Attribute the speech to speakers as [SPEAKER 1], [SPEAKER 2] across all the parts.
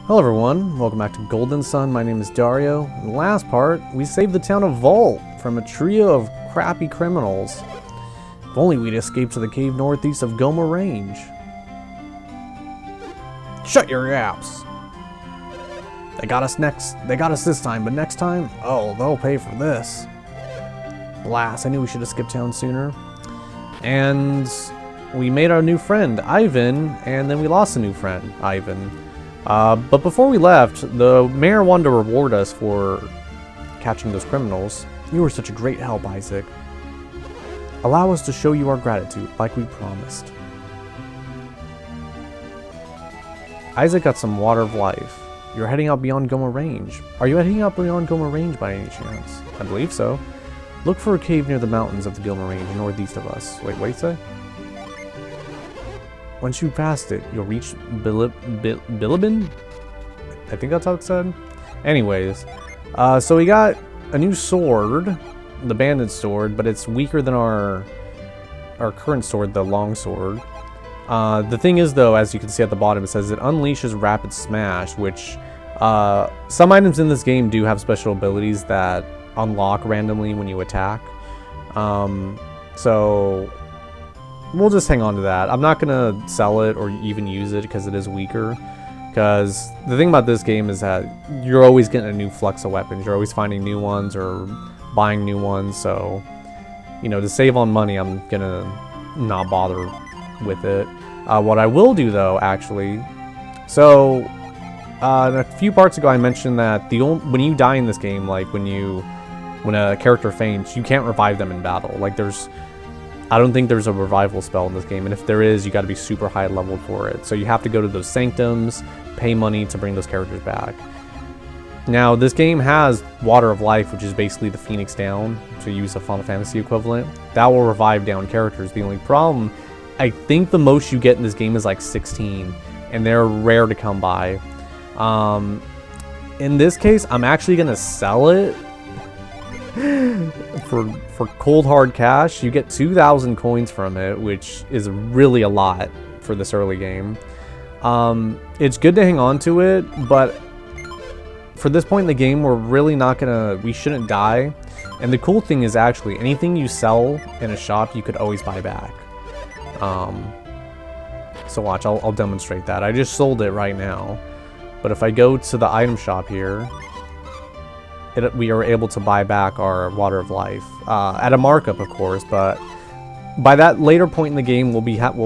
[SPEAKER 1] Hello everyone, welcome back to Golden Sun. My name is Dario. In the last part, we saved the town of Vault from a trio of crappy criminals. If only we'd escaped to the cave northeast of Goma Range. Shut your yaps! They got us this time, but next time, oh, they'll pay for this. Blast, I knew we should have skipped town sooner. And we made our new friend, Ivan, and then we lost a new friend, Ivan. But before we left, the mayor wanted to reward us for catching those criminals. You were such a great help, Isaac. Allow us to show you our gratitude, like we promised. Isaac got some water of life. You're heading out beyond Goma Range. Are you heading out beyond Goma Range by any chance? I believe so. Look for a cave near the mountains of the Goma Range, northeast of us. Wait, what did you say? Once you pass it, you'll reach Bilibin? I think that's how it's said. Anyways, so we got a new sword, the banded sword, but it's weaker than our current sword, the long sword. The thing is, though, as you can see at the bottom, it says it unleashes rapid smash, which some items in this game do have special abilities that unlock randomly when you attack. So we'll just hang on to that. I'm not gonna sell it or even use it because it is weaker. Because the thing about this game is that you're always getting a new flux of weapons. You're always finding new ones or buying new ones. So, you know, to save on money, I'm gonna not bother with it. What I will do, though, actually, so a few parts ago I mentioned that when you die in this game, like when a character faints, you can't revive them in battle. Like I don't think there's a revival spell in this game, and if there is, you got to be super high leveled for it. So you have to go to those sanctums, pay money to bring those characters back. Now, this game has Water of Life, which is basically the Phoenix Down, to use a Final Fantasy equivalent. That will revive down characters. The only problem, I think the most you get in this game is like 16, and they're rare to come by. In this case, I'm actually going to sell it for cold hard cash. You get 2,000 coins from it, which is really a lot for this early game. It's good to hang on to it, but for this point in the game, we shouldn't die. And the cool thing is, actually, anything you sell in a shop, you could always buy back. So watch, I'll demonstrate that. I just sold it right now, but if I go to the item shop here, we are able to buy back our Water of Life at a markup, of course. But by that later point in the game, we'll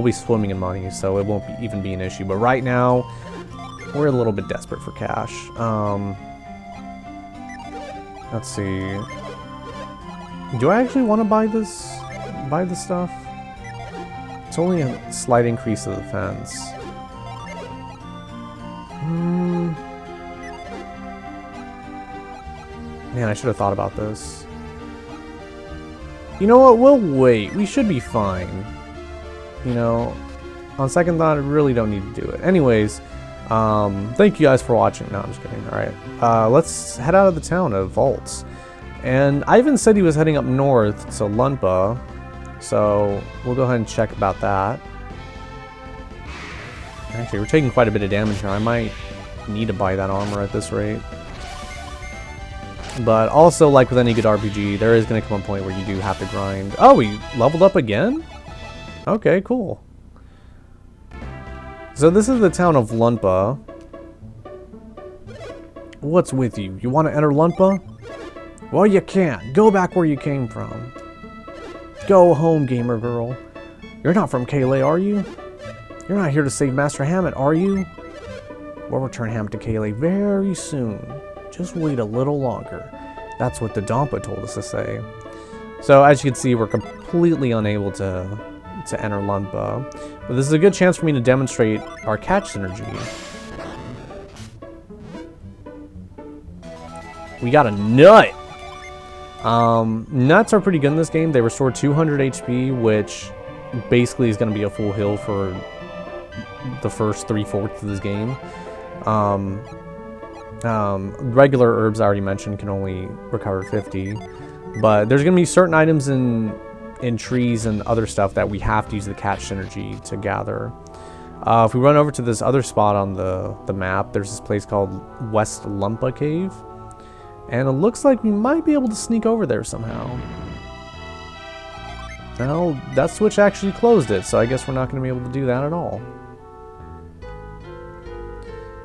[SPEAKER 1] be swimming in money, so it won't even be an issue. But right now, we're a little bit desperate for cash. Let's see. Do I actually want to buy this stuff? It's only a slight increase of defense. Man, I should have thought about this. You know what? We'll wait. We should be fine. You know, on second thought, I really don't need to do it. Anyways, thank you guys for watching. No, I'm just kidding. Alright. Let's head out of the town of Vaults. And Ivan said he was heading up north to Lumpa. So, we'll go ahead and check about that. Actually, we're taking quite a bit of damage here. I might need to buy that armor at this rate. But also, like with any good RPG, there is going to come a point where you do have to grind. Oh, we leveled up again? Okay, cool. So this is the town of Lumpa. What's with you? You want to enter Lumpa? Well, you can't. Go back where you came from. Go home, gamer girl. You're not from Kayleigh, are you? You're not here to save Master Hammett, are you? We'll return Hammett to Kayleigh very soon. Just wait a little longer. That's what the Dompa told us to say. So as you can see, we're completely unable to enter Lumpa. But this is a good chance for me to demonstrate our catch synergy. We got a nut! Nuts are pretty good in this game. They restore 200 HP, which basically is going to be a full heal for the first 3/4 of this game. Regular herbs I already mentioned can only recover 50, but there's going to be certain items in trees and other stuff that we have to use the catch synergy to gather. If we run over to this other spot on the map, there's this place called West Lumpa Cave. And it looks like we might be able to sneak over there somehow. Well, that switch actually closed it, so I guess we're not going to be able to do that at all.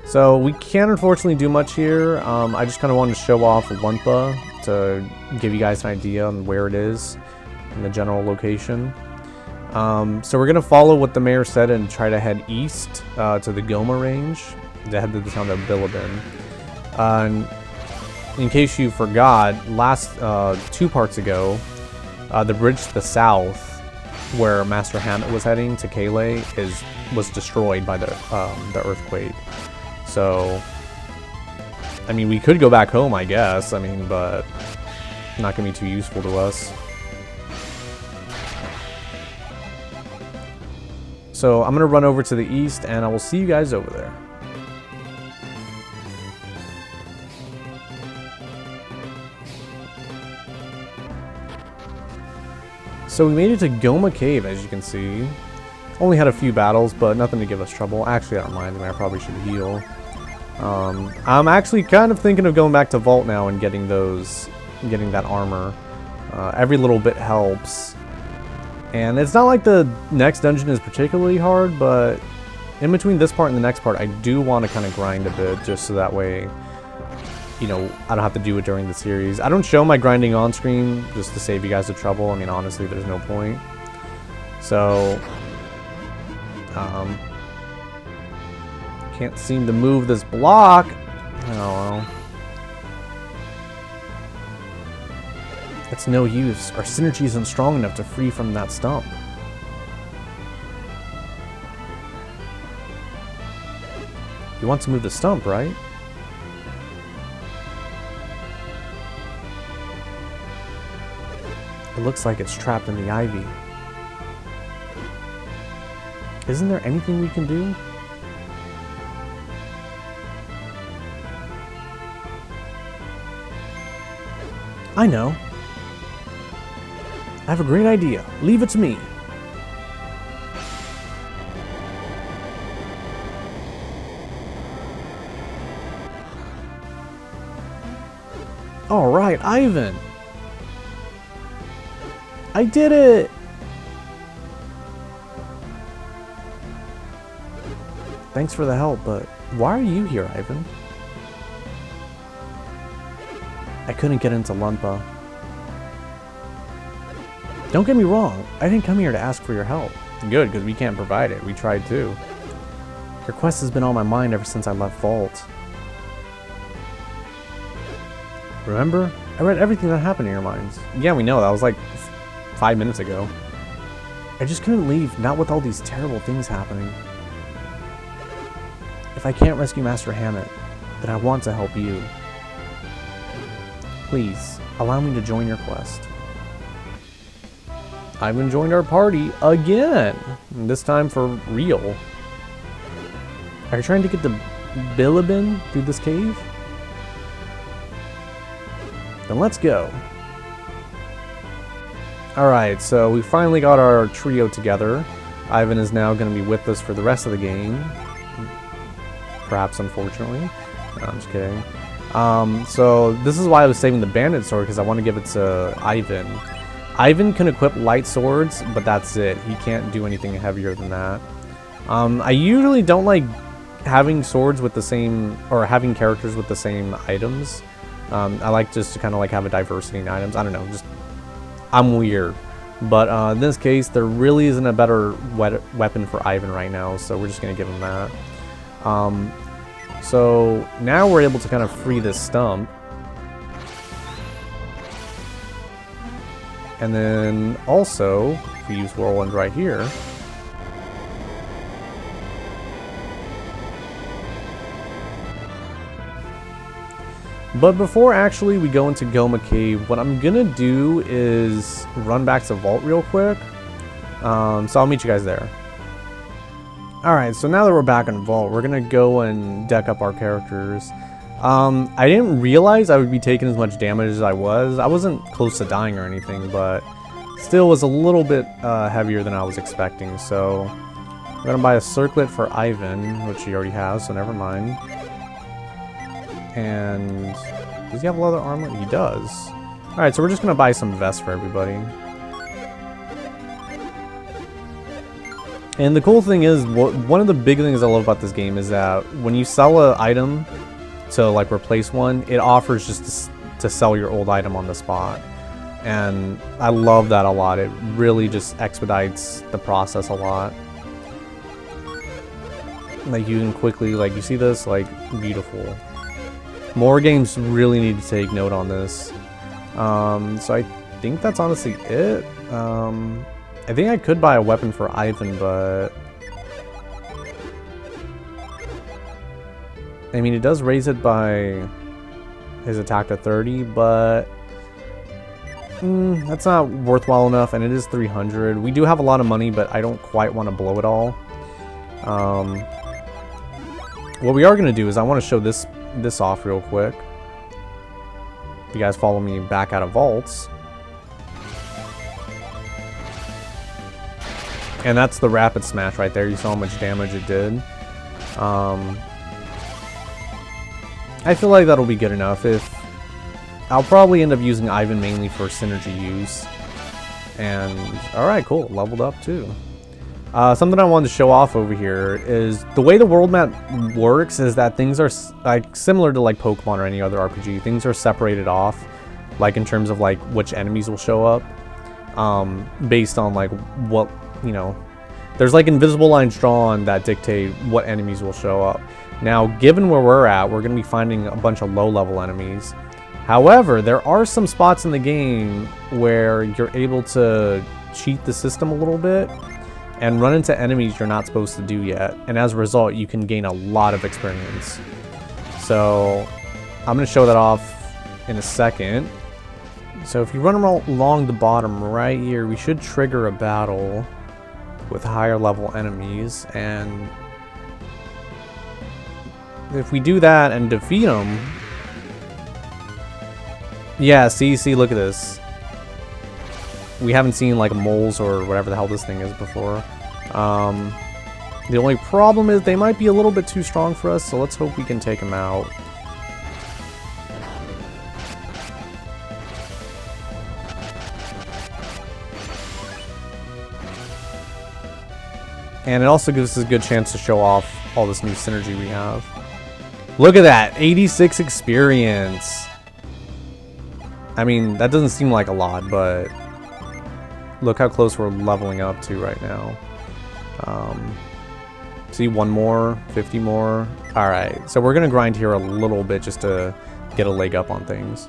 [SPEAKER 1] So we can't unfortunately do much here. I just kind of wanted to show off Lumpa to give you guys an idea on where it is in the general location. So we're going to follow what the mayor said and try to head east to the Goma range to head to the town of Bilibin. In case you forgot, last 2 parts ago, the bridge to the south, where Master Hammett was heading to Kale, was destroyed by the earthquake. So, I mean, we could go back home, I guess. I mean, but not gonna be too useful to us. So I'm gonna run over to the east, and I will see you guys over there. So we made it to Goma Cave, as you can see. Only had a few battles, but nothing to give us trouble. Actually, that reminds me, I probably should heal. I'm actually kind of thinking of going back to Vault now and getting that armor. Every little bit helps. And it's not like the next dungeon is particularly hard, but in between this part and the next part, I do want to kind of grind a bit, just so that way, you know, I don't have to do it during the series. I don't show my grinding on screen just to save you guys the trouble. I mean, honestly, there's no point. So, can't seem to move this block. Oh well. It's no use. Our synergy isn't strong enough to free from that stump. You want to move the stump, right? It looks like it's trapped in the ivy. Isn't there anything we can do? I know. I have a great idea. Leave it to me. All right, Ivan. I did it. Thanks for the help, but why are you here, Ivan? I couldn't get into Lumpa. Don't get me wrong, I didn't come here to ask for your help. Good, because we can't provide it. We tried too. Your quest has been on my mind ever since I left Vault. Remember? I read everything that happened in your minds. Yeah, we know. That was like 5 minutes ago. I just couldn't leave, not with all these terrible things happening. If I can't rescue Master Hammett, then I want to help you. Please, allow me to join your quest. Ivan joined our party again. This time for real. Are you trying to get to Bilibin through this cave? Then let's go. Alright, so we finally got our trio together. Ivan is now going to be with us for the rest of the game. Perhaps, unfortunately. No, I'm just kidding. So this is why I was saving the bandit sword, because I want to give it to Ivan. Ivan can equip light swords, but that's it. He can't do anything heavier than that. I usually don't like having swords with the same, or having characters with the same items. I like just to kind of like have a diversity in items. I don't know, just I'm weird. But in this case, there really isn't a better weapon for Ivan right now, so we're just gonna give him that. So now we're able to kind of free this stump. And then also, if we use Whirlwind right here, but before actually we go into Goma Cave, what I'm gonna do is run back to Vault real quick. So I'll meet you guys there. Alright, so now that we're back in Vault, we're gonna go and deck up our characters. I didn't realize I would be taking as much damage as I was. I wasn't close to dying or anything, but still was a little bit heavier than I was expecting. So We're gonna buy a circlet for Ivan, which he already has, so never mind. And does he have leather armor? He does. Alright, so we're just gonna buy some vests for everybody. And the cool thing is, one of the big things I love about this game is that when you sell an item to like replace one, it offers just to sell your old item on the spot. And I love that a lot. It really just expedites the process a lot. Like you can quickly, like you see this, like beautiful. More games really need to take note on this. So I think that's honestly it. I think I could buy a weapon for Ivan, but I mean, it does raise it by his attack to 30, but that's not worthwhile enough, and it is 300. We do have a lot of money, but I don't quite want to blow it all. What we are going to do is I want to show this off real quick. If you guys follow me back out of vaults. And that's the rapid smash right there. You saw how much damage it did. I feel like that'll be good enough. I'll probably end up using Ivan mainly for synergy use. And alright, cool. Leveled up too. Something I wanted to show off over here is the way the world map works is that things are like similar to like Pokemon or any other RPG. Things are separated off, like in terms of like which enemies will show up, based on like what, you know, there's like invisible lines drawn that dictate what enemies will show up. Now, given where we're at, we're going to be finding a bunch of low-level enemies. However, there are some spots in the game where you're able to cheat the system a little bit and run into enemies you're not supposed to do yet. And as a result, you can gain a lot of experience. So, I'm going to show that off in a second. So, if you run along the bottom right here, we should trigger a battle with higher level enemies, and if we do that and defeat them, yeah, see, look at this. We haven't seen like moles or whatever the hell this thing is before. The only problem is they might be a little bit too strong for us, so let's hope we can take them out. And it also gives us a good chance to show off all this new synergy we have. Look at that, 86 experience. I mean, that doesn't seem like a lot, but look how close we're leveling up to right now. See, one more, 50 more. All right, so we're gonna grind here a little bit just to get a leg up on things.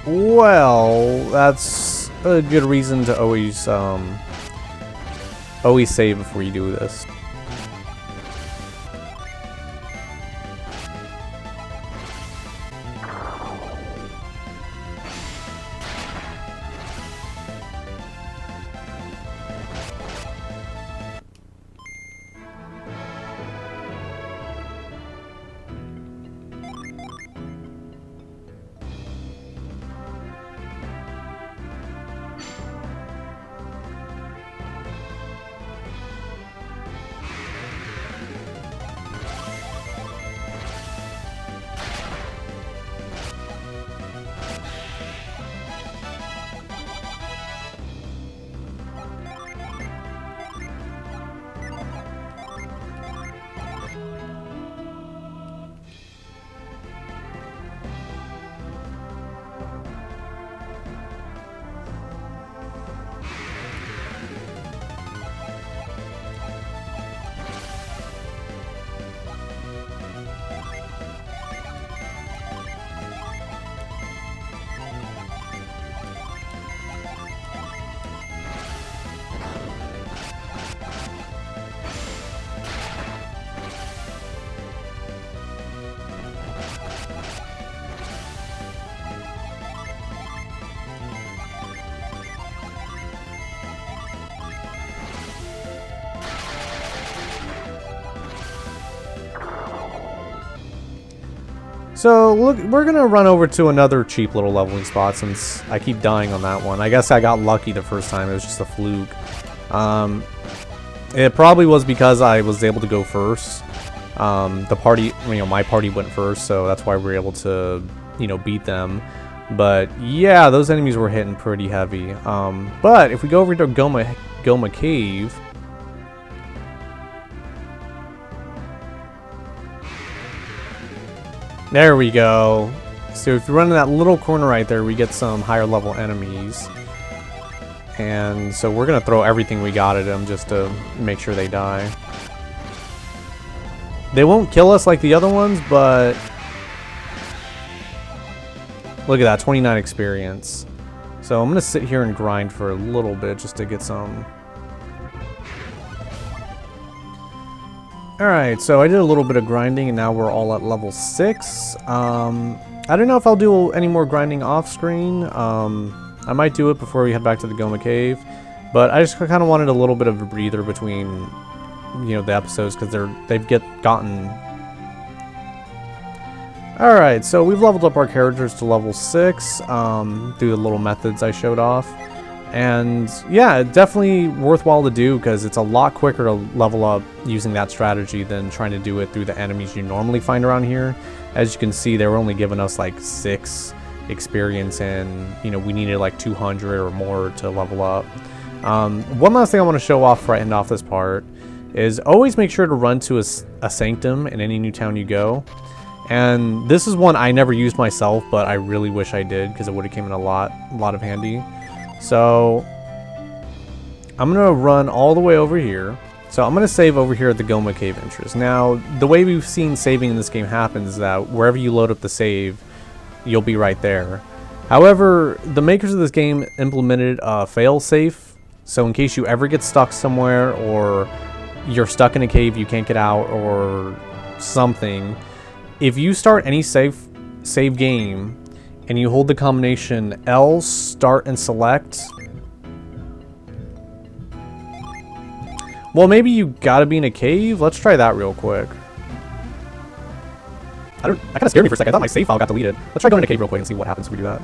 [SPEAKER 1] Well, that's a good reason to always save before you do this. So look, we're gonna run over to another cheap little leveling spot since I keep dying on that one. I guess I got lucky the first time. It was just a fluke. It probably was because I was able to go first. The party, my party went first, so that's why we were able to, beat them. But yeah, those enemies were hitting pretty heavy. But if we go over to Goma Cave. There we go. So if you run in that little corner right there, we get some higher level enemies. And so we're going to throw everything we got at them just to make sure they die. They won't kill us like the other ones, but look at that, 29 experience. So I'm going to sit here and grind for a little bit just to get some. Alright, so I did a little bit of grinding and now we're all at level 6. I don't know if I'll do any more grinding off screen. I might do it before we head back to the Goma Cave, but I just kind of wanted a little bit of a breather between, the episodes because they've gotten. All right, so we've leveled up our characters to level 6 through the little methods I showed off, and yeah, definitely worthwhile to do because it's a lot quicker to level up using that strategy than trying to do it through the enemies you normally find around here. As you can see, they were only giving us like 6 experience and we needed like 200 or more to level up. One last thing I want to show off right off this part is always make sure to run to a sanctum in any new town you go, and this is one I never used myself, but I really wish I did because it would have came in a lot of handy. So I'm gonna run all the way over here. So I'm gonna save over here at the Goma Cave entrance. Now the way we've seen saving in this game happens is that wherever you load up the save, you'll be right there. However, the makers of this game implemented a fail-safe, so in case you ever get stuck somewhere or you're stuck in a cave you can't get out or something, if you start any save game and you hold the combination L, start, and select, well, maybe you gotta be in a cave. Let's try that real quick. That kind of scared me for a second. I thought my save file got deleted. Let's try going to cave real quick and see what happens if we do that.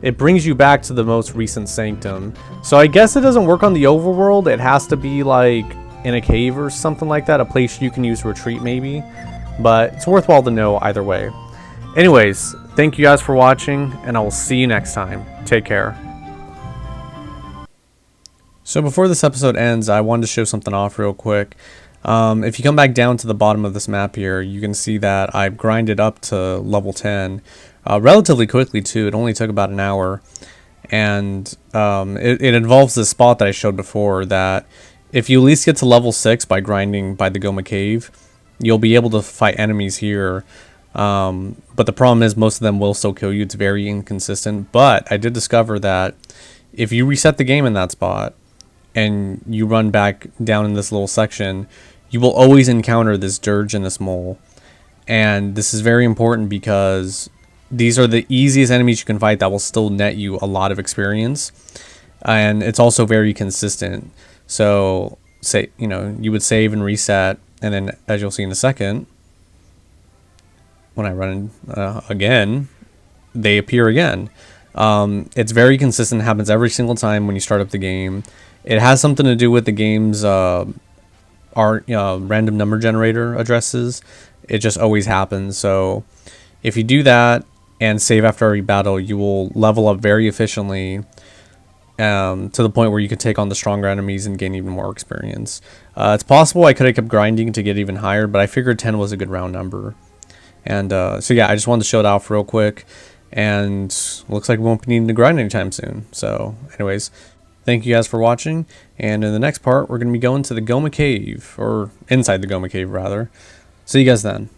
[SPEAKER 1] It brings you back to the most recent sanctum. So I guess it doesn't work on the overworld. It has to be like in a cave or something like that. A place you can use retreat maybe. But it's worthwhile to know either way. Anyways, thank you guys for watching, and I will see you next time. Take care. So before this episode ends, I wanted to show something off real quick. If you come back down to the bottom of this map here, you can see that I've grinded up to level 10 relatively quickly too. It only took about an hour, and it involves this spot that I showed before, that if you at least get to level 6 by grinding by the Goma Cave, you'll be able to fight enemies here. But the problem is most of them will still kill you. It's very inconsistent. But I did discover that if you reset the game in that spot and you run back down in this little section, you will always encounter this dirge and this mole. And this is very important because these are the easiest enemies you can fight that will still net you a lot of experience. And it's also very consistent. So say, you would save and reset, and then as you'll see in a second, when I run again, they appear again. It's very consistent, happens every single time when you start up the game. It has something to do with the game's random number generator addresses. It just always happens. So if you do that and save after every battle, you will level up very efficiently to the point where you can take on the stronger enemies and gain even more experience. It's possible I could have kept grinding to get even higher, but I figured 10 was a good round number. And so yeah, I just wanted to show it off real quick, and looks like we won't be needing to grind anytime soon. So anyways, thank you guys for watching, and in the next part we're going to be going to the Goma Cave, or inside the Goma Cave rather. See you guys then.